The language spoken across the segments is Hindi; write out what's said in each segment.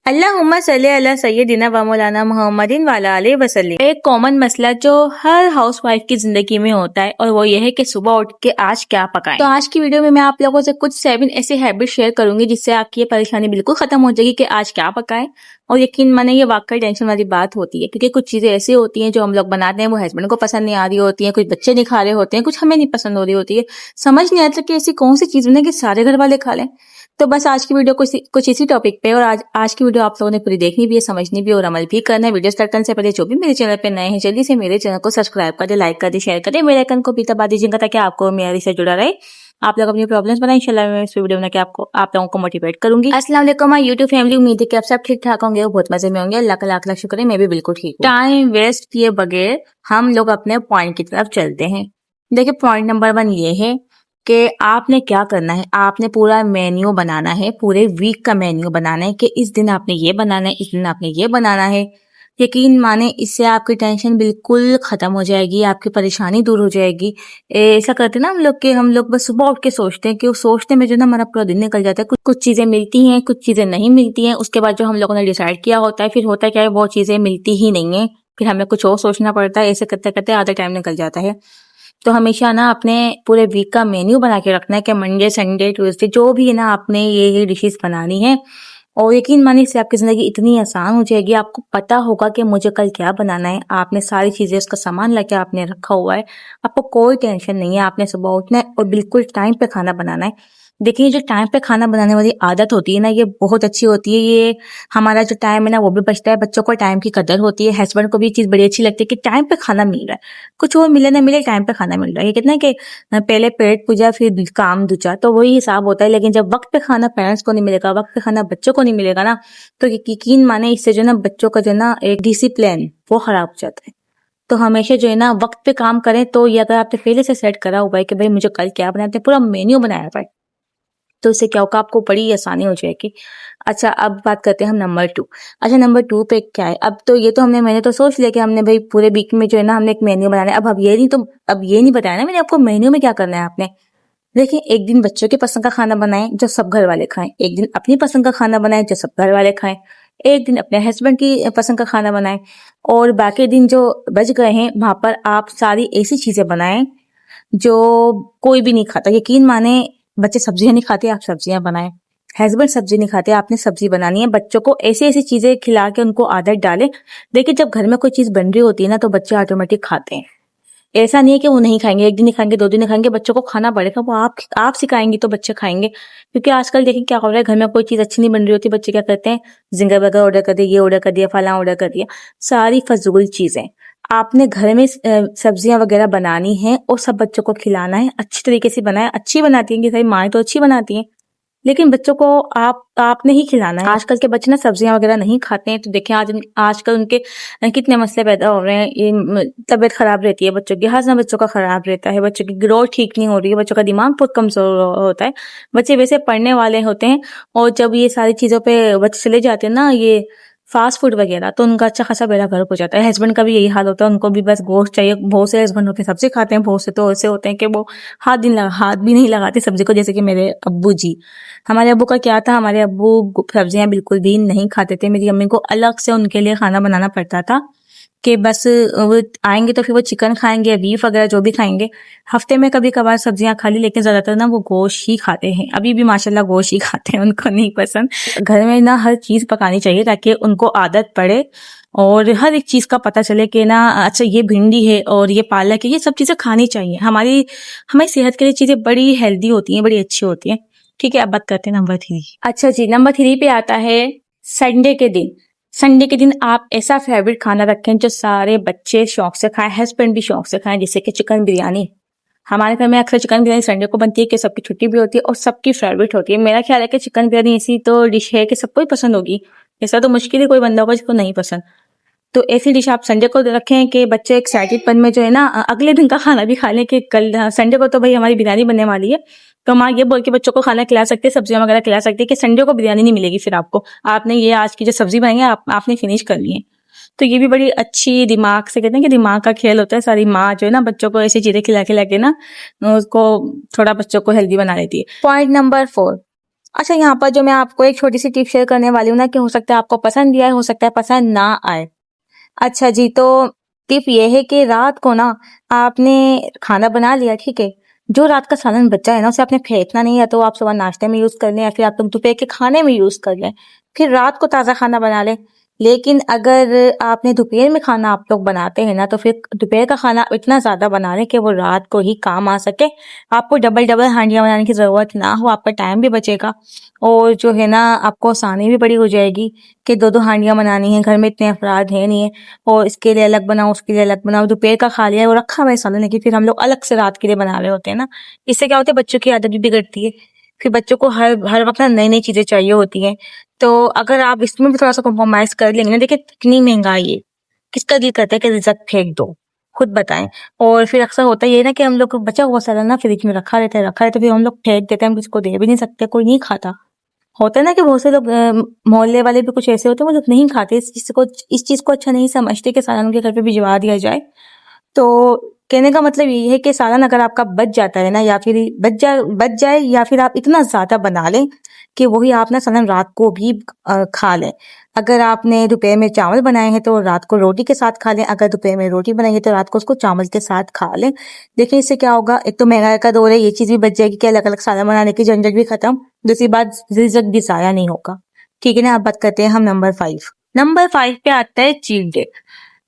अल्लाहुम्मा सल्ली अला सय्यदिना व मौलाना मुहम्मदिन वाला अलैहि वसल्लम। एक कॉमन मसला जो हर हाउसवाइफ की जिंदगी में होता है और वो ये है कि सुबह उठ के आज क्या पकाएं। तो आज की वीडियो में मैं आप लोगों से कुछ 7 ऐसे हैबिट शेयर करूंगी जिससे आपकी ये परेशानी बिल्कुल खत्म हो जाएगी कि आज क्या पकाएं। और यकीन माने ये वाकई टेंशन वाली बात होती है क्योंकि कुछ चीजें ऐसी होती हैं जो हम लोग बनाते हैं वो हस्बैंड को पसंद नहीं आ रही होती है, कुछ बच्चे नहीं खा रहे होते हैं, कुछ हमें नहीं पसंद हो रही होती है। समझ नहीं आता कि ऐसी कौन सी चीज बने कि सारे घर वाले खा लें। तो बस आज की वीडियो कुछ इसी टॉपिक पे, और आज की वीडियो आप लोगों ने पूरी देखनी भी है, समझनी भी और अमल भी करना है। वीडियो स्टार्ट करने से पहले जो भी मेरे चैनल पे नए हैं जल्दी से मेरे चैनल को सब्सक्राइब कर दे, लाइक कर दे, शेयर कर दे, बेल आइकन को भी दबा दीजिएगा ताकि आपको मेरे से जुड़ा रहे। आप लोग अपनी प्रॉब्लम्स बनाए, इंशाल्लाह मैं इस वीडियो में कि आप लोगों को मोटिवेट करूंगी। अस्सलाम वालेकुम माय यूट्यूब फैमिली, उम्मीद है कि आप सब ठीक ठाक होंगे और बहुत मजे में होंगे। अल्लाह का लाख लाख शुक्र है, मैं भी बिल्कुल ठीक हूँ। टाइम वेस्ट किए बगैर हम लोग अपने पॉइंट की तरफ चलते हैं। देखिए, पॉइंट नंबर 1 ये है कि आपने क्या करना है। आपने पूरा मेन्यू बनाना है, पूरे वीक का मेन्यू बनाना है कि इस दिन आपने ये बनाना है, इस दिन आपने ये बनाना है। यकीन माने इससे आपकी टेंशन बिल्कुल खत्म हो जाएगी, आपकी परेशानी दूर हो जाएगी। ऐसा करते ना हम लोग बस सुबह उठ के सोचते हैं कि उस सोचने में जो ना हमारा पूरा दिन निकल जाता है। कुछ चीजें मिलती हैं, कुछ चीजें नहीं मिलती हैं। उसके बाद जो हम लोगों ने डिसाइड किया होता है, फिर होता क्या है, वो चीजें मिलती ही नहीं है। फिर हमें कुछ और सोचना पड़ता है। ऐसे करते करते आधा टाइम निकल जाता है। तो हमेशा ना अपने पूरे वीक का मेन्यू बना के रखना है कि मंडे, संडे, ट्यूसडे जो भी है ना आपने ये डिशेस बनानी है। और यकीन मानिए इससे आपकी जिंदगी इतनी आसान हो जाएगी। आपको पता होगा कि मुझे कल क्या बनाना है। आपने सारी चीजें, उसका सामान लेके आपने रखा हुआ है। आपको कोई टेंशन नहीं है। आपने सुबह उठना है और बिल्कुल टाइम पे खाना बनाना है। देखिए, जो टाइम पे खाना बनाने वाली आदत होती है ना, ये बहुत अच्छी होती है। ये हमारा जो टाइम है ना वो भी बचता है। बच्चों को टाइम की कदर होती है। हस्बैंड को भी चीज बड़ी अच्छी लगती है कि टाइम पे खाना मिल रहा है। कुछ और मिले ना मिले, टाइम पे खाना मिल रहा है। ये कितना कि पहले पेट पूजा फिर काम दूजा, तो वही हिसाब होता है। लेकिन जब वक्त पे खाना पेरेंट्स को नहीं मिलेगा, वक्त पे खाना बच्चों को नहीं मिलेगा ना, तो यकीन माने इससे जो ना बच्चों का जो ना एक डिसिप्लिन वो खराब हो जाता है। तो हमेशा जो है ना वक्त पे काम करें। तो ये अगर आपने पहले से सेट करा हुआ है कि भाई मुझे कल क्या बनाते हैं, पूरा मेन्यू बनाया हुआ है, तो इससे क्या होगा, आपको बड़ी आसानी हो जाएगी। अच्छा, अब बात करते हैं हम नंबर 2। अच्छा, नंबर 2 पे क्या है। अब तो ये तो मैंने तो सोच लिया कि हमने भाई पूरे वीक में जो है ना हमने एक मेन्यू बनाना है। अब ये नहीं बताया ना मैंने आपको मेन्यू में क्या करना है आपने। देखिए, एक दिन बच्चों के पसंद का खाना बनाएं जो सब घर वाले खाएं, एक दिन अपनी पसंद का खाना बनाएं जो सब घर वाले खाएं, एक दिन अपने हस्बैंड की पसंद का खाना बनाएं, और बाकी दिन जो बच गए हैं वहां पर आप सारी ऐसी चीजें बनाएं जो कोई भी नहीं खाता। यकीन माने बच्चे सब्जियां नहीं खाते, आप सब्जियां बनाएं। हस्बैंड सब्जी नहीं खाते, आपने सब्जी बनानी है। बच्चों को ऐसी ऐसी चीजें खिला के उनको आदत डालें। देखिए, जब घर में कोई चीज बन रही होती है ना तो बच्चे ऑटोमेटिक खाते हैं। ऐसा नहीं है कि वो नहीं खाएंगे, एक दिन नहीं खाएंगे, 2 दिन नहीं खाएंगे, बच्चों को खाना पड़ेगा। वो आप सिखाएंगी तो बच्चे खाएंगे। क्योंकि आजकल देखिए क्या हो रहा है, घर में कोई चीज अच्छी नहीं बन रही होती, बच्चे क्या करते हैं, जिंगर बर्गर ऑर्डर कर दिया, ये ऑर्डर कर दिया, फलां ऑर्डर कर दिया। सारी फजूल चीजें। आपने घर में सब्जियां वगैरह बनानी है और सब बच्चों को खिलाना है। अच्छी तरीके से बनाए। अच्छी बनाती हैं कि भाई माएँ तो अच्छी बनाती हैं, लेकिन बच्चों को आपने ही खिलाना है। आजकल के बच्चे ना सब्जियां वगैरह नहीं खाते हैं, तो देखें आजकल उनके कितने मसले पैदा हो रहे हैं। ये तबीयत खराब रहती है बच्चों की, हाजमा बच्चों का खराब रहता है, बच्चों की ग्रोथ ठीक नहीं हो रही है, बच्चों का दिमाग बहुत कमजोर होता है। बच्चे वैसे पढ़ने वाले होते हैं, और जब ये सारी चीजों पे बच्चे चले जाते हैं ना, ये फास्ट फूड वगैरह, तो उनका अच्छा खासा बेड़ा गर्क हो जाता है। हस्बैंड का भी यही हाल होता है, उनको भी बस गोश्त चाहिए। बहुत से हस्बैंड होते हैं सब्जी खाते हैं, बहुत से तो ऐसे होते हैं कि वो हाथ भी नहीं लगाते सब्जी को। जैसे कि मेरे अब्बू जी, हमारे अब्बू का क्या था, हमारे अब्बू सब्जियां बिल्कुल भी नहीं खाते थे। मेरी अम्मी को अलग से उनके लिए खाना बनाना पड़ता था कि बस वो आएंगे तो फिर वो चिकन खाएंगे, बीफ वगैरह जो भी खाएंगे। हफ्ते में कभी कभार सब्जियां खा ली, लेकिन ज्यादातर ना वो गोश्त ही खाते हैं। अभी भी माशाल्लाह गोश्त ही खाते हैं, उनको नहीं पसंद। घर में ना हर चीज पकानी चाहिए ताकि उनको आदत पड़े और हर एक चीज का पता चले कि ना अच्छा ये भिंडी है और ये पालक है, ये सब चीजें खानी चाहिए। हमारी सेहत के लिए चीजें बड़ी हेल्दी होती हैं, बड़ी अच्छी होती हैं। ठीक है, अब बात करते हैं नंबर 3। अच्छा जी, नंबर 3 पे आता है संडे के दिन। संडे के दिन आप ऐसा फेवरेट खाना रखें जो सारे बच्चे शौक से खाएं, हस्बैंड भी शौक से खाएं, जैसे कि चिकन बिरयानी। हमारे घर में अक्सर चिकन बिरयानी संडे को बनती है कि सबकी छुट्टी भी होती है और सबकी फेवरेट होती है। मेरा ख्याल है कि चिकन बिरयानी ऐसी तो डिश है कि सबको ही पसंद होगी। ऐसा तो मुश्किल ही कोई बंदा होगा जिसको नहीं पसंद। तो ऐसी डिश आप संडे को रखें कि बच्चे एक्साइटेडपन में जो है ना अगले दिन का खाना भी खा लें कि कल संडे को तो भाई हमारी बिरयानी बनने वाली है। तो माँ ये बोल के बच्चों को खाना खिला सकते हैं, सब्जियां वगैरह खिला सकते हैं कि संडे को बिरयानी नहीं मिलेगी। फिर आपको आपने ये आज की जो सब्जी बनाई है आपने फिनिश कर ली है। तो ये भी बड़ी अच्छी दिमाग से कहते हैं कि दिमाग का खेल होता है। सारी माँ जो है ना बच्चों को ऐसी चीजें खिला के ना उसको थोड़ा बच्चों को हेल्दी बना लेती है। पॉइंट नंबर 4, अच्छा, यहाँ पर जो मैं आपको एक छोटी सी टिप शेयर करने वाली हूँ ना, कि हो सकता है आपको पसंद भी आए, हो सकता है पसंद ना आए। अच्छा जी, तो टिप ये है कि रात को ना आपने खाना बना लिया, ठीक है, जो रात का सालन बचा है ना उसे आपने फेंकना नहीं है, तो आप सुबह नाश्ते में यूज कर लें या फिर आप लोग दोपहर के खाने में यूज कर लें, फिर रात को ताज़ा खाना बना लें। लेकिन अगर आपने दोपहर में खाना आप लोग बनाते हैं ना, तो फिर दोपहर का खाना इतना ज़्यादा बना लें कि वो रात को ही काम आ सके, आपको डबल डबल हांडियाँ बनाने की ज़रूरत ना हो, आपका टाइम भी बचेगा और जो है ना आपको आसानी भी बड़ी हो जाएगी कि दो दो हांडियाँ बनानी है, घर में इतने अफराद हैं नहीं है और इसके लिए अलग बनाओ, उसके लिए अलग बनाओ। दोपहर का खा लिया है वो रखा हुआ है सालन, लेकिन फिर हम लोग अलग से रात के लिए बना रहे होते हैं ना, इससे क्या होता है बच्चों की आदत भी बिगड़ती है। फिर बच्चों को हर हर वक्त ना नई नई चीजें चाहिए होती हैं। तो अगर आप इसमें भी थोड़ा सा कॉम्प्रोमाइज कर लेंगे ना, देखिए कितनी महंगाई है, किसका दिल करता है कि रिजक फेंक दो, खुद बताएं। और फिर अक्सर होता ये है ना कि हम लोग को बचा हुआ सालन ना फ्रिज में रखा रहता है, फिर हम लोग फेंक देते हैं, हम किसी को दे भी नहीं सकते, कोई नहीं खाता। होता है ना कि बहुत से लोग मोहल्ले वाले भी कुछ ऐसे होते हैं वो लोग नहीं खाते, इस चीज को अच्छा नहीं समझते कि सालन उनके घर पे भिजवा दिया जाए। तो कहने का मतलब ये है कि सालन अगर आपका बच जाता है ना, या फिर बच जाए या फिर आप इतना ज्यादा बना लें कि वही आप ना सालन रात को भी खा लें। अगर आपने दोपहर में चावल बनाए हैं तो रात को रोटी के साथ खा लें, अगर दोपहर में रोटी बनाई है तो रात को उसको चावल के साथ खा लें। देखिए इससे क्या होगा, एक तो महंगाई का दौर है, ये चीज भी बच जाएगी कि अलग अलग सालन बनाने की झंझट भी खत्म, दूसरी बात रिजक भी जाया नहीं होगा। ठीक है ना, अब बात करते हैं हम नंबर 5 पे आता है चीट डे।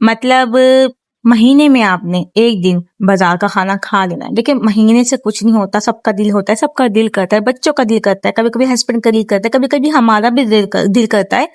मतलब महीने में आपने एक दिन बाजार का खाना खा लेना है। देखिए महीने से कुछ नहीं होता, सबका दिल होता है, सबका दिल करता है, बच्चों का दिल करता है, कभी कभी हस्बैंड का दिल करता है, कभी कभी हमारा भी दिल करता है।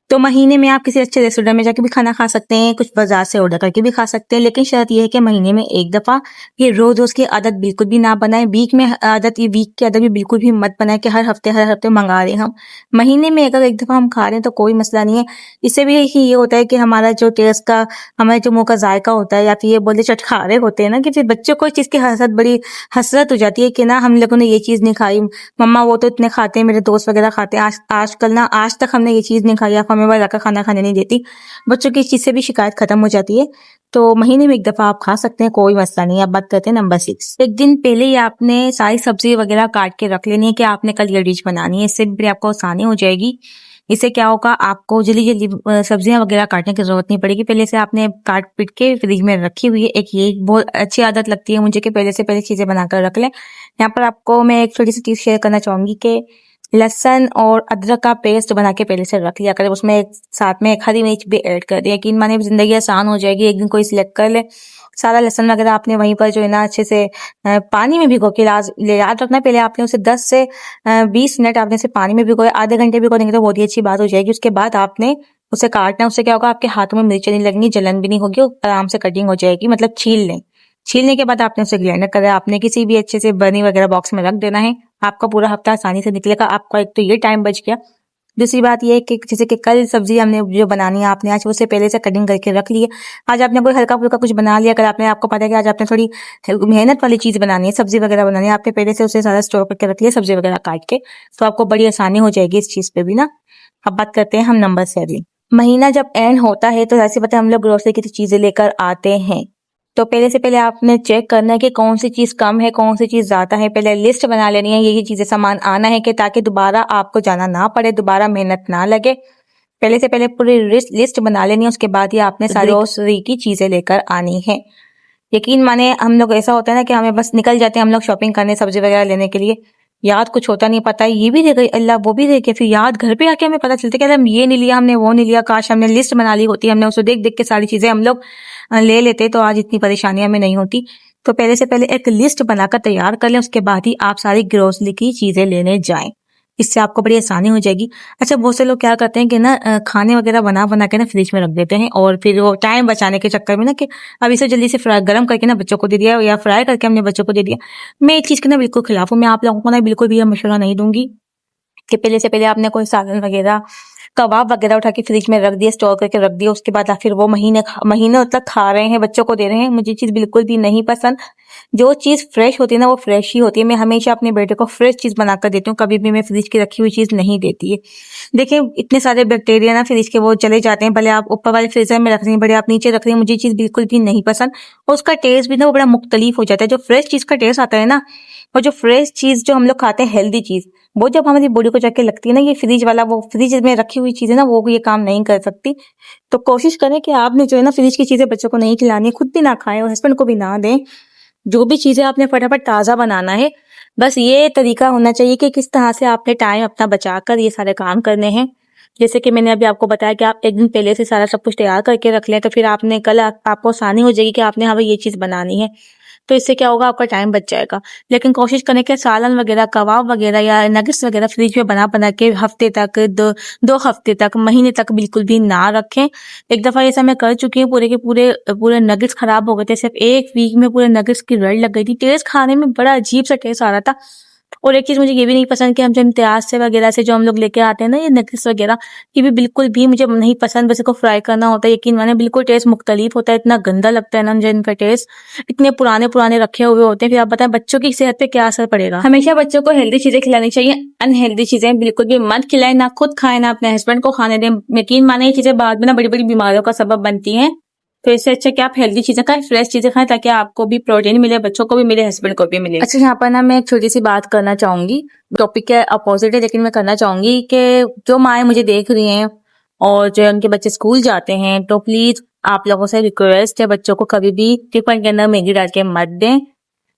तो महीने में आप किसी अच्छे रेस्टोरेंट में जाके भी खाना खा सकते हैं, कुछ बाजार से ऑर्डर करके भी खा सकते हैं, लेकिन शर्त यह है कि महीने में एक दफा, ये रोज रोज की आदत बिल्कुल भी ना बनाए। वीक की आदत भी बिल्कुल भी मत बनाए कि हर हफ्ते मंगा रहे हैं हम। महीने में अगर एक दफा हम खा रहे हैं तो कोई मसला नहीं है। इससे भी ये होता है कि हमारा जो टेस्ट का, हमारे जो मुंह का जायका होता है, या फिर ये बोले चटखारे होते हैं ना, कि फिर बच्चों को इस चीज की बड़ी हसरत हो जाती है कि ना हम लोगों ने ये चीज नहीं खाई, मम्मा वो तो इतने खाते हैं, मेरे दोस्त वगैरह खाते हैं, आजकल ना आज तक हमने ये चीज नहीं खाई, आप हमें बाहर का खाना खाने नहीं देती। बच्चों की इस चीज से भी शिकायत खत्म हो जाती है। तो महीने में एक दफा आप खा सकते हैं, कोई मसला नहीं है। अब बात करते हैं नंबर 6। एक दिन पहले ही आपने सारी सब्जी वगैरह काट के रख लेनी है कि आपने कल ये डिश बनानी है, इससे भी आपको आसानी हो जाएगी। इससे क्या होगा, आपको जल्दी जल्दी सब्जियां वगैरह काटने की जरूरत नहीं पड़ेगी, पहले से आपने काट पीट के फ्रिज में रखी हुई है। एक ये बहुत अच्छी आदत लगती है मुझे कि पहले से पहले चीजें बनाकर रख लें। यहाँ पर आपको मैं एक छोटी सी चीज शेयर करना चाहूंगी कि लहसुन और अदरक का पेस्ट बना के पहले से रख लिया करें, उसमें साथ में एक हरी मिर्च भी ऐड कर दिया, यकीन माने जिंदगी आसान हो जाएगी। एक दिन कोई सिलेक्ट कर ले, सारा लहसुन वगैरह आपने वहीं पर जो है ना अच्छे से पानी में भिगो के याद रखना, पहले आपने उसे 10 से 20 मिनट आपने उसे पानी में भिगोया, आधे घंटे भिगो देंगे तो बहुत ही अच्छी बात हो जाएगी। उसके बाद आपने उसे काटना, उससे क्या होगा, आपके हाथों में मिर्च नहीं लगनी, जलन भी नहीं होगी, आराम से कटिंग हो जाएगी। मतलब छील लें, छीलने के बाद आपने उसे ग्राइंडर करा, आपने किसी भी अच्छे से बर्नी वगैरह बॉक्स में रख देना है। आपका पूरा हफ्ता आसानी से निकलेगा, आपका एक तो ये टाइम बच गया। दूसरी बात ये है कि जैसे कि कल सब्जी हमने जो बनानी है, आपने आज उसे पहले से कटिंग करके रख ली है। आज आपने कोई हल्का फुल्का कुछ बना लिया, अगर आपको पता है कि आज आपने थोड़ी मेहनत वाली चीज बनानी है, सब्जी वगैरह बनानी है, आपने पहले से उसे सारा स्टोर करके रख लिया सब्जी वगैरह काट के, तो आपको बड़ी आसानी हो जाएगी इस चीज पे भी ना। अब बात करते हैं हम नंबर 7। महीना जब एंड होता है तो ऐसे पता है हम लोग ग्रोसरी की चीजें लेकर आते हैं, तो पहले से पहले आपने चेक करना है कि कौन सी चीज कम है, कौन सी चीज ज्यादा है। पहले लिस्ट बना लेनी है, ये चीजें सामान आना है, कि ताकि दोबारा आपको जाना ना पड़े, दोबारा मेहनत ना लगे। पहले से पहले पूरी लिस्ट बना लेनी है, उसके बाद ही आपने सारी ग्रोसरी की चीजें लेकर आनी है। यकीन माने हम लोग ऐसा होता है ना कि हमें बस निकल जाते हैं हम लोग शॉपिंग करने, सब्जी वगैरह लेने के लिए, याद कुछ होता नहीं, पता है ये भी दे गई अल्लाह, वो भी दे गया, फिर याद घर पे आके हमें पता चलता है कि हम ये नहीं लिया, हमने वो नहीं लिया, काश हमने लिस्ट बना ली होती, हमने उसे देख देख के सारी चीजें हम लोग ले लेते तो आज इतनी परेशानी हमें नहीं होती। तो पहले से पहले एक लिस्ट बनाकर तैयार कर लें, उसके बाद ही आप सारी ग्रोसरी की चीजें लेने जाएं, इससे आपको बड़ी आसानी हो जाएगी। अच्छा, बहुत से लोग क्या करते हैं कि ना खाने वगैरह बना बना के ना फ्रिज में रख देते हैं, और फिर वो टाइम बचाने के चक्कर में ना कि अब इसे जल्दी से गर्म करके ना बच्चों को दे दिया, या फ्राई करके हमने बच्चों को दे दिया। मैं एक चीज के ना बिल्कुल खिलाफ हूँ, मैं आप लोगों को ना बिल्कुल भी यह मशवरा नहीं दूंगी कि पहले से पहले आपने कोई सालन वगैरह, कबाब वगैरह उठा के फ्रिज में रख दिया, स्टोर करके रख दिया, उसके बाद फिर वो महीनों तक खा रहे हैं, बच्चों को दे रहे हैं। मुझे चीज बिल्कुल भी नहीं पसंद। जो चीज फ्रेश होती है ना वो फ्रेश ही होती है। मैं हमेशा अपने बेटे को फ्रेश चीज बनाकर देती हूँ, कभी भी मैं फ्रिज की रखी हुई चीज नहीं देती है। देखिए इतने सारे बैक्टीरिया ना फ्रिज के वो चले जाते हैं, भले आप ऊपर वाले फ्रीजर में रख रही हैं, भले आप नीचे रख रही हैं, मुझे चीज बिल्कुल भी नहीं पसंद। और उसका टेस्ट भी ना वो बड़ा मुख्तलिफ हो जाता है। जो फ्रेश चीज का टेस्ट आता है ना, और जो फ्रेश चीज जो हम लोग खाते हैं हेल्दी चीज, वो जब हमारी बॉडी को जाके लगती है ना, ये फ्रिज वाला, वो फ्रिज में रखी हुई चीजें ना, वो ये काम नहीं कर सकती। तो कोशिश करें कि आपने जो है ना फ्रिज की चीजें बच्चों को नहीं खिलानी, खुद भी ना खाएं और हस्बैंड को भी ना दें। जो भी चीजें आपने फटाफट ताजा बनाना है, बस ये तरीका होना चाहिए कि किस तरह से आपने टाइम अपना बचाकर ये सारे काम करने हैं। जैसे कि मैंने अभी आपको बताया कि आप एक दिन पहले से सारा सब कुछ तैयार करके रख लें, तो फिर आपने कल आपको आसानी हो जाएगी कि आपने हाँ भाई ये चीज बनानी है। तो इससे क्या होगा, आपका टाइम बच जाएगा। लेकिन कोशिश करें कि सालन वगैरह, कबाब वगैरह या नगेट्स वगैरह फ्रिज में बना बना के हफ्ते तक, दो हफ्ते तक, महीने तक बिल्कुल भी ना रखें। एक दफा ऐसा मैं कर चुकी हूँ, पूरे के पूरे नगेट्स खराब हो गए थे। सिर्फ एक वीक में पूरे नगेट्स की रड़ लग गई थी। टेस्ट खाने में बड़ा अजीब सा टेस्ट आ रहा था। और एक चीज मुझे ये भी नहीं पसंद कि हम जो इम्तियाज से वगैरह से जो हम लोग लेके आते हैं ना ये नगेट्स वगैरह, ये भी बिल्कुल भी मुझे नहीं पसंद। बस इसको फ्राई करना होता है, यकीन माने बिल्कुल टेस्ट मुख्तलिफ होता है। इतना गंदा लगता है ना मुझे इनका टेस्ट, इतने पुराने पुराने रखे हुए होते हैं। फिर आप बताएं बच्चों की सेहत पे क्या असर पड़ेगा। हमेशा बच्चों को हेल्दी चीजें खिलानी चाहिए, अनहेल्दी चीजें बिल्कुल भी मत खिलाएं। ना खुद खाएं, ना अपने हस्बैंड को खाने दें। यकीन माने ये चीजें बाद में ना बड़ी बड़ी बीमारियों का सबब बनती हैं। तो इससे अच्छा कि आप हेल्दी चीजें खाएं, फ्रेश चीजें खाएं, ताकि आपको भी प्रोटीन मिले, बच्चों को भी मिले, हस्बैंड को भी मिले। अच्छा, यहाँ पर ना मैं एक छोटी सी बात करना चाहूंगी, टॉपिक के अपोजिट है लेकिन मैं करना चाहूंगी कि जो माएँ मुझे देख रही हैं और जो उनके बच्चे स्कूल जाते हैं, तो प्लीज आप लोगों से रिक्वेस्ट है, बच्चों को कभी भी टिफिन के अंदर मैगी डाल के मत दें।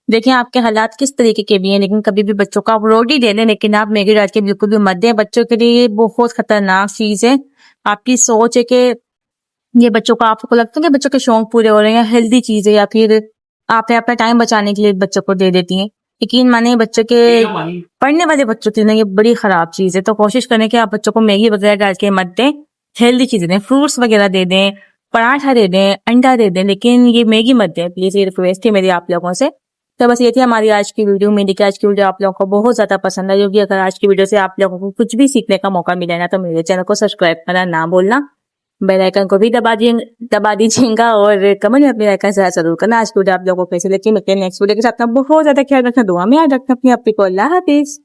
देखिए आपके हालात किस तरीके के भी हैं, लेकिन कभी भी बच्चों को आप रोटी दे दें, लेकिन आप मैगी डाल के बिल्कुल भी मत दें। बच्चों के लिए ये बहुत खतरनाक चीज है। आपकी सोच है कि ये बच्चों को, आपको लगता है कि बच्चों के शौक पूरे हो रहे हैं, हेल्दी चीज है, या फिर आपने अपना टाइम बचाने के लिए बच्चों को दे देती हैं। यकीन माने बच्चों के, पढ़ने वाले बच्चों के लिए ये बड़ी खराब चीज है। तो कोशिश करें कि आप बच्चों को मैगी वगैरह डाल के मत दें, हेल्दी चीजें दें, फ्रूट्स वगैरह दे दें, पराठा दे दें, अंडा दे दें, लेकिन ये मैगी मत दें प्लीज। ये रिक्वेस्ट थी मेरी आप लोगों से। तो बस ये थी हमारी आज की वीडियो। मेरी की आज की वीडियो आप लोगों को बहुत ज्यादा पसंद आई होगी। अगर आज की वीडियो से आप लोगों को कुछ भी सीखने का मौका मिला ना, तो मेरे चैनल को सब्सक्राइब करना ना भूलना, बेल आइकन को भी दबा दीजिएगा और कमेंट में अपनी राय का इज़हार जरूर करना। आज की वीडियो आप लोगों को कैसे लगी, मिलते हैं नेक्स्ट वीडियो के साथ। बहुत ज्यादा ख्याल रखना, दुआ में याद रखना अपनी, को अल्लाह हाफिज।